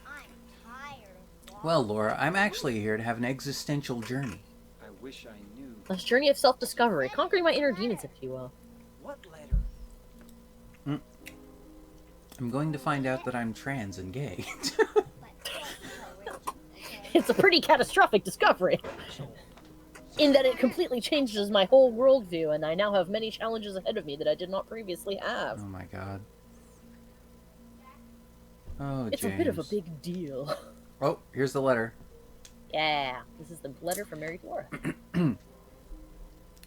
I'm tired of walking. Well, Laura, I'm actually here to have an existential journey. I wish I knew. A journey of self-discovery, conquering my inner demons, if you will. What letter? I'm going to find out that I'm trans and gay. But don't tell Rachel, okay? It's a pretty catastrophic discovery. In that it completely changes my whole worldview, and I now have many challenges ahead of me that I did not previously have. Oh my god. Oh, It's James. a bit of a big deal. Oh, here's the letter. Yeah, this is the letter from Mary to Laura.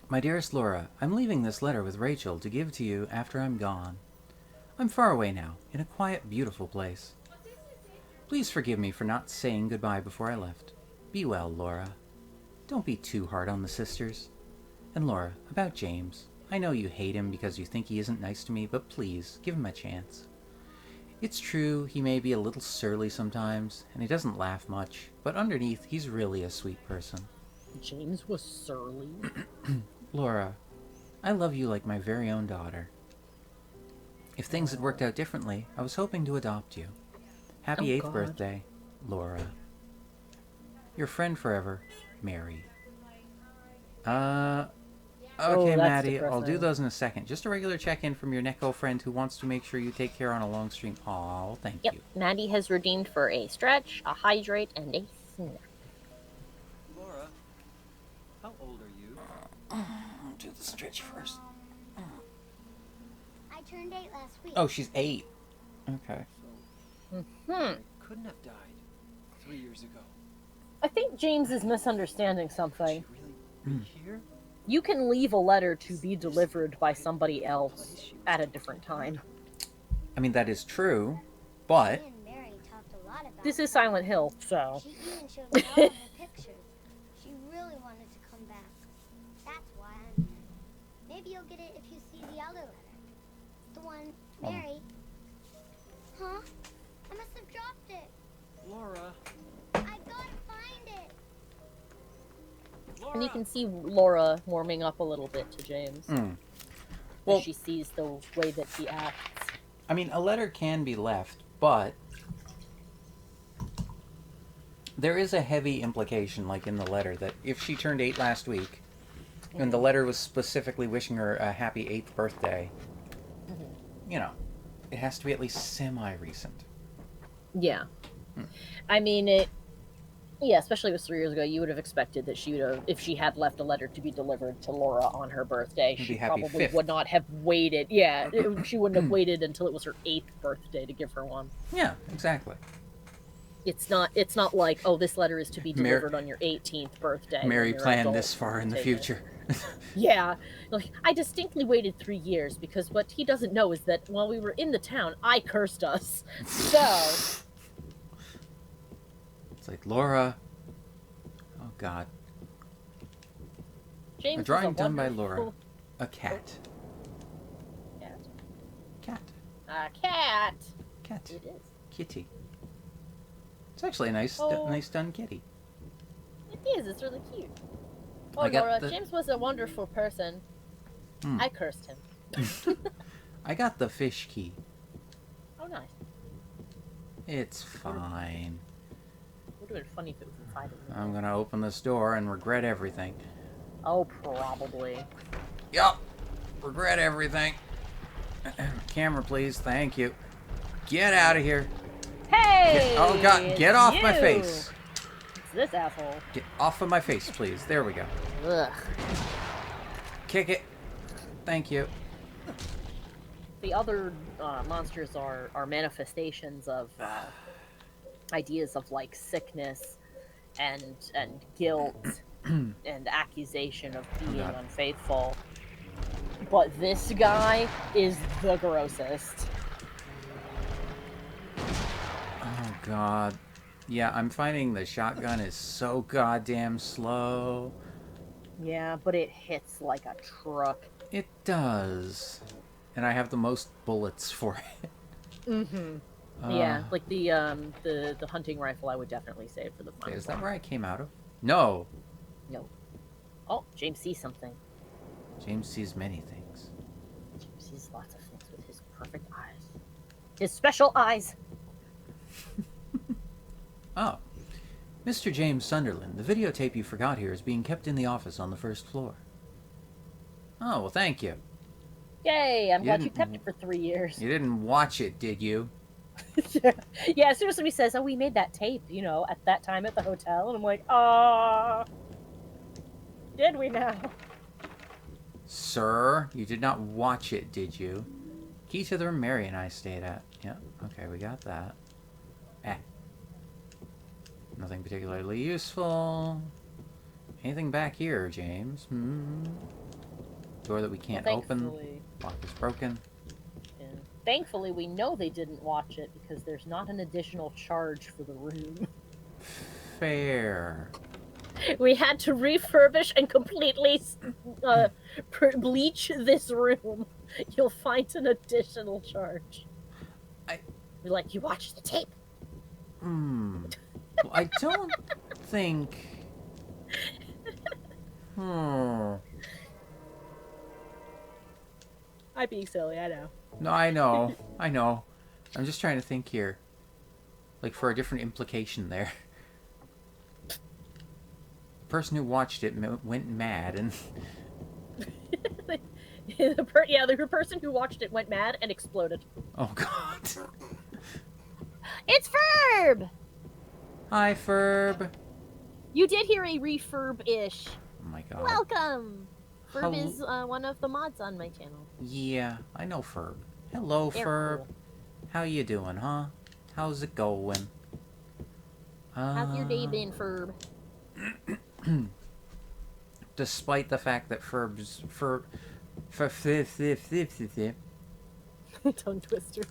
My dearest Laura, I'm leaving this letter with Rachel to give to you after I'm gone. I'm far away now, in a quiet, beautiful place. Please forgive me for not saying goodbye before I left. Be well, Laura. Don't be too hard on the sisters. And Laura, about James. I know you hate him because you think he isn't nice to me, but please, give him a chance. It's true, he may be a little surly sometimes, and he doesn't laugh much, but underneath, he's really a sweet person. James was surly. Laura, I love you like my very own daughter. If things had worked out differently, I was hoping to adopt you. Happy 8th birthday, Laura. Your friend forever, Mary. Okay, that's Maddie, I'll do depressing. those in a second. Just a regular check-in from your Neko friend who wants to make sure you take care on a long stream. Aw, thank Yep, you. Maddie has redeemed for a stretch, a hydrate, and a snack. Laura, how old are you? Do the stretch first. I turned 8 last week. Oh, she's 8. Okay. I couldn't have died 3 years ago. I think James is misunderstanding something. She really be here? You can leave a letter to be delivered by somebody else at a different time. I mean, that is true, but... Me and Mary talked a lot about This it. is Silent Hill, so... She even showed me all of her pictures. She really wanted to come back. That's why I'm here. Maybe you'll get it if you see the other letter. The one Mary. Huh? I must have dropped it. Laura. I gotta find it. Laura! And you can see Laura warming up a little bit to James. Well, As she sees the way that he acts. I mean, a letter can be left, but there is a heavy implication, like in the letter, that if she turned 8 last week, and the letter was specifically wishing her a happy 8th birthday, you know, it has to be at least semi-recent. Yeah. I mean, yeah, especially if it was 3 years ago, you would have expected that she would have, if she had left a letter to be delivered to Laura on her birthday, It'd she be happy probably 5th. would not have waited. Yeah, she wouldn't have waited until it was her 8th birthday to give her one. Yeah, exactly. It's not like, oh, this letter is to be delivered on your 18th birthday. Mary planned this far in the future. Yeah. Like, I distinctly waited 3 years because what he doesn't know is that while we were in the town, I cursed us. So... It's like, Laura. Oh, God. James A drawing was done by wonderful Laura. A cat. cat. Cat. A cat. Cat. It is. Kitty. It's actually a nice, nice done kitty. It is. It's really cute. Oh, I got Laura, the- James was a wonderful person. I cursed him. I got the fish key. Oh, nice. It's fine. Would have been funny if it was inside of me. I'm gonna open this door and regret everything. Oh, probably. Yup. Regret everything. Camera, please. Thank you. Get out of here. Hey! Oh, God. Get off my you. face. It's this asshole. Get off of my face, please. There we go. Ugh. Kick it. Thank you. The other monsters are manifestations of ideas of like sickness and guilt and accusation of being God. unfaithful. But this guy is the grossest. Oh, God. Yeah, I'm finding the shotgun is so goddamn slow. Yeah, but it hits like a truck. It does. And I have the most bullets for it. Yeah, like the hunting rifle I would definitely save for the final. Is that where I came out of? No. No. Oh, James sees something. James sees many things. James sees lots of things with his perfect eyes. His special eyes. Oh. Mr. James Sunderland, the videotape you forgot here is being kept in the office on the first floor. Oh, well, thank you. Yay, I'm glad you didn't- kept it for 3 years. You didn't watch it, did you? Yeah, as soon as somebody says, oh, we made that tape, at that time at the hotel, and I'm like, did we now? Sir, you did not watch it, did you? Key to the room Mary and I stayed at. Yeah, okay, we got that. Nothing particularly useful. Anything back here, James? Door that we can't open. Thankfully, Lock is broken. yeah. Thankfully, we know they didn't watch it because there's not an additional charge for the room. Fair. We had to refurbish and completely bleach this room. You'll find an additional charge. We're like, you watched the tape. Well, I don't think... I'm being silly, I know. No, I know. I know. I'm just trying to think here. Like, for a different implication there. The person who watched it went mad and... The person who watched it went mad and exploded. Oh, God. It's Ferb! Hi, Ferb. You did hear a refurb-ish. Oh, my God. Welcome! Ferb Hel- is one of the mods on my channel. Yeah, I know Ferb. Hello, They're Ferb. cool. How you doing, huh? How's it going? How's your day been, Ferb? Despite the fact that Ferb's... Tongue twister.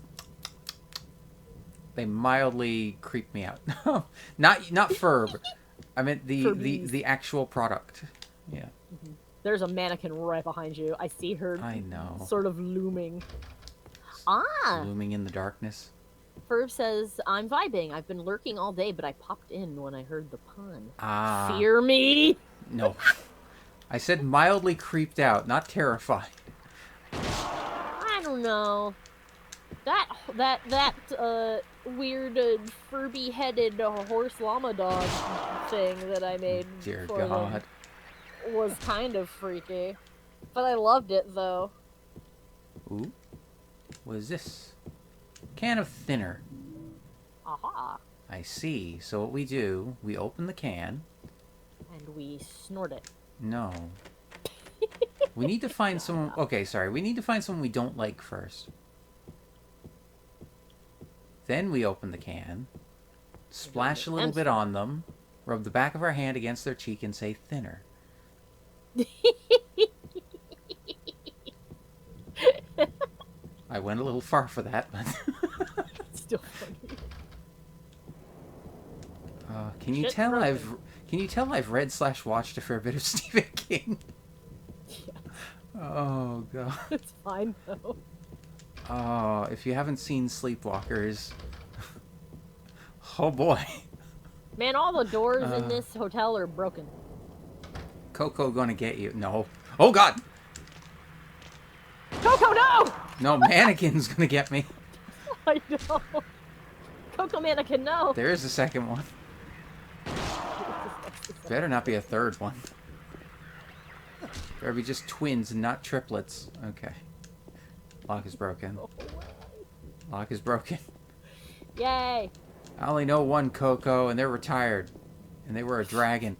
They mildly creep me out. not Ferb. I meant the Furbies. actual product. Yeah. There's a mannequin right behind you. I see her I know. sort of looming. Looming in the darkness. Ferb says, I'm vibing. I've been lurking all day, but I popped in when I heard the pun. Ah. Fear me! No. I said mildly creeped out, not terrified. I don't know. That weird Furby-headed horse llama dog thing that I made Dear for God. them was kind of freaky. But I loved it, though. Ooh. What is this? Can of thinner. Aha. I see. So what we do, we open the can. And we snort it. No. We need to find someone... Okay, sorry. We need to find someone we don't like first. Then we open the can. Splash a little bit on them. Rub the back of our hand against their cheek and say thinner. I went a little far for that, but... Still funny. Can you tell I've read/watched a fair bit of Stephen King? Yeah. Oh god. It's fine though. Oh, if you haven't seen Sleepwalkers, oh boy. Man, all the doors in this hotel are broken. Coco gonna get you. No. Oh god! Coco, no! No, Mannequin's gonna get me. I know. Coco Mannequin, no! There is a second one. Better not be a third one. Better be just twins and not triplets. Okay. Lock is broken. Lock is broken. Yay! I only know one Coco, and they're retired. And they were a dragon.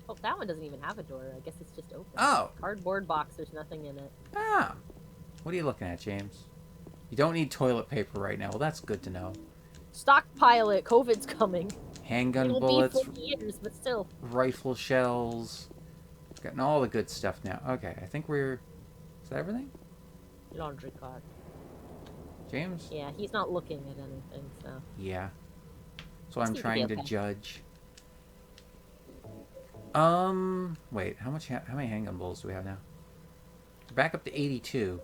Oh, that one doesn't even have a door. I guess it's just open. Oh! Cardboard box, there's nothing in it. Ah! What are you looking at, James? You don't need toilet paper right now. Well, that's good to know. Stockpile it. COVID's coming. Handgun It'll bullets, be 40 years, but still. rifle shells. Getting all the good stuff now. Okay, I think we're... Is that everything? Laundry card. James? Yeah, he's not looking at anything, so. Yeah. So I'm Seems to be trying to okay. judge. Wait, how many handgun bullets do we have now? Back up to 82.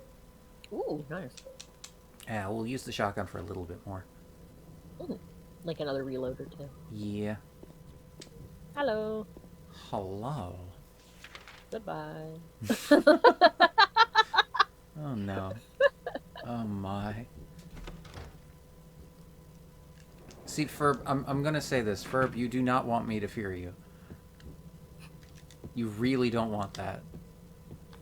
Ooh, nice. Yeah, we'll use the shotgun for a little bit more. Ooh, like another reload or two. Yeah. Hello. Hello. Goodbye. Oh no. Oh my. See, Ferb, I'm gonna say this. Ferb, you do not want me to fear you. You really don't want that.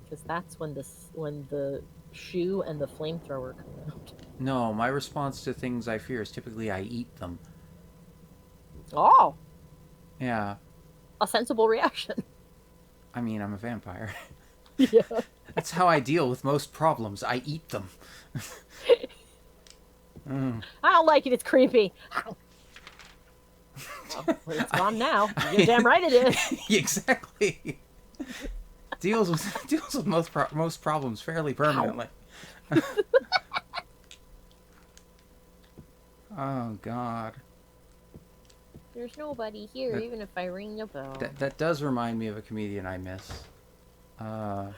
Because that's when the shoe and the flamethrower come out. No, my response to things I fear is typically I eat them. Oh, Yeah. a sensible reaction. I mean, I'm a vampire. Yeah. That's how I deal with most problems. I eat them. Mm. I don't like it. It's creepy. Well, it's gone now. You're damn right it is. Exactly. Deals with most problems fairly permanently. Oh God. There's nobody here, even if I ring the bell. That does remind me of a comedian I miss. Yeah.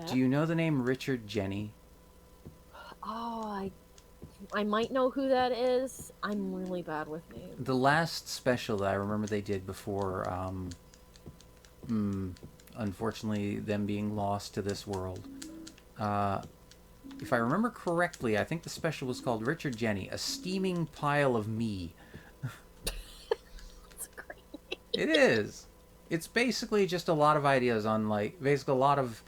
Do you know the name Richard Jenny? Oh, I might know who that is. I'm really bad with names. The last special that I remember they did before, unfortunately, them being lost to this world. If I remember correctly, I think the special was called Richard Jenny, A Steaming Pile of Me. That's great. It is. It's basically just a lot of ideas on, like, basically a lot of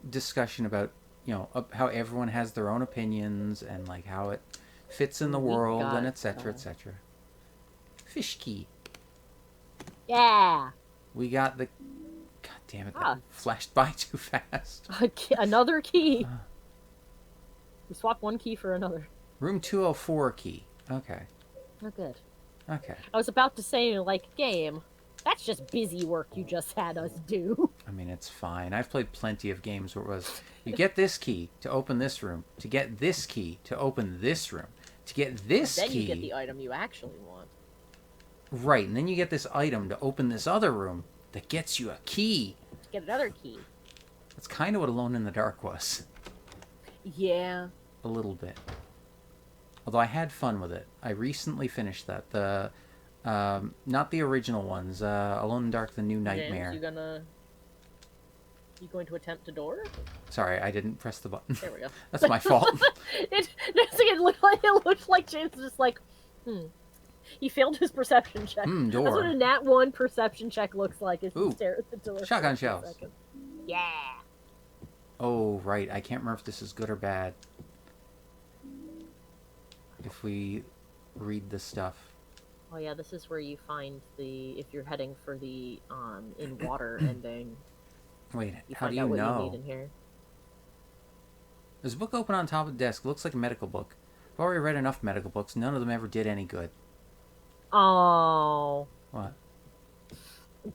discussion about, you know, how everyone has their own opinions and, like, how it fits in the world and etc. etc. Fish key. Yeah. We got the... God damn it, that Ah. flashed by too fast. Another key. We swapped one key for another. Room 204 key. Okay. Oh, good. Okay. I was about to say, like, game. That's just busy work you just had us do. I mean, it's fine. I've played plenty of games where it was, you get this key to open this room, to get this key to open this room, to get this Then key... you get the item you actually want. Right, and then you get this item to open this other room that gets you a key. To get another key. That's kind of what Alone in the Dark was. Yeah. A little bit. Although I had fun with it. I recently finished that. Not the original ones. Alone in the Dark, The New Nightmare. James, you going to attempt a door? Sorry, I didn't press the button. There we go. That's my fault. it looked like James was just like, He failed his perception check. Door. That's what a nat 1 perception check looks like, is Ooh. you stare at the door. Shotgun for a shells. second. Yeah. Oh, right. I can't remember if this is good or bad. If we read the stuff. Oh yeah, this is where you find if you're heading for the in water ending. Wait, You how find do you out what know? you need in here. There's a book open on top of the desk. Looks like a medical book. I've already read enough medical books. None of them ever did any good. Oh. What?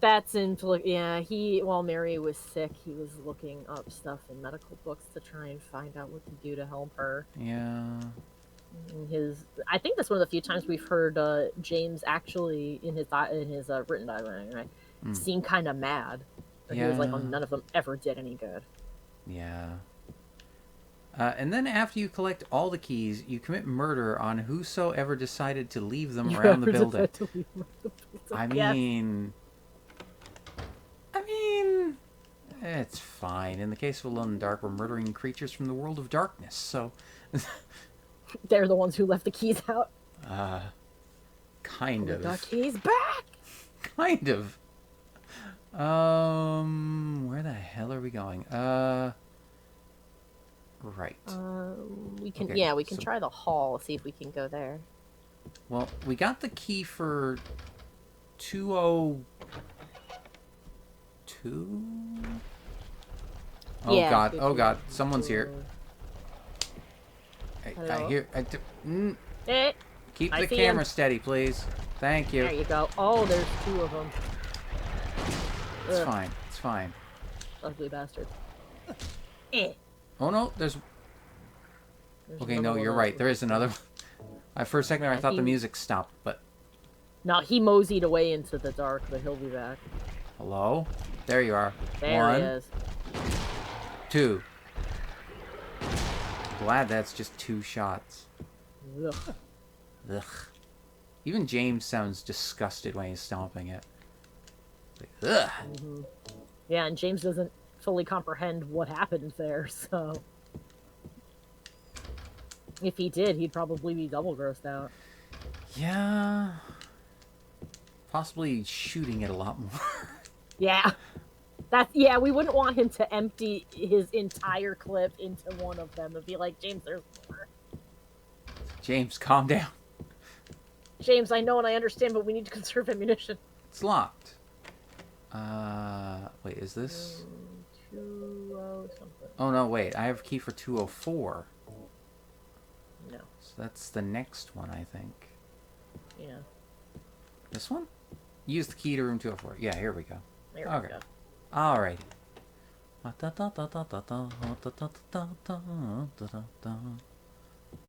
That's yeah, while Mary was sick, he was looking up stuff in medical books to try and find out what to do to help her. Yeah. I think that's one of the few times we've heard James actually in his written dialogue, right? Seem kind of mad. He was like, "Oh, none of them ever did any good." Yeah. And then after you collect all the keys, you commit murder on whosoever decided to leave them around the building. I mean, it's fine. In the case of Alone in the Dark, we're murdering creatures from the world of darkness, so... They're the ones who left the keys out. Kind of. The keys back! Kind of. Where the hell are we going? Right. We can, Okay, we can try the hall, see if we can go there. Well, we got the key for 202? Oh Yeah, god, oh god, someone's here. I Hello? hear... Keep I the see camera him. steady, please. Thank you. There you go. Oh, there's 2 of them. It's fine, it's fine. Ugly bastards. Oh no, there's okay, no, you're right. There is another one. For a second there, I thought the music stopped, but... No, he moseyed away into the dark, but he'll be back. Hello? There you are. There 1, he is. 2. Glad that's just 2 shots. Ugh. Ugh. Even James sounds disgusted when he's stomping it. Like, ugh. Yeah, and James doesn't fully comprehend what happened there, so... If he did, he'd probably be double grossed out. Yeah. Possibly shooting it a lot more. Yeah. We wouldn't want him to empty his entire clip into one of them and be like, James, there's more. James, calm down. James, I know and I understand, but we need to conserve ammunition. It's locked. Wait, is this... 2 something. Oh no, wait. I have a key for 204. No. So that's the next one, I think. Yeah. This one? Use the key to room 204. Yeah, here we go. There Okay. we go. Alrighty.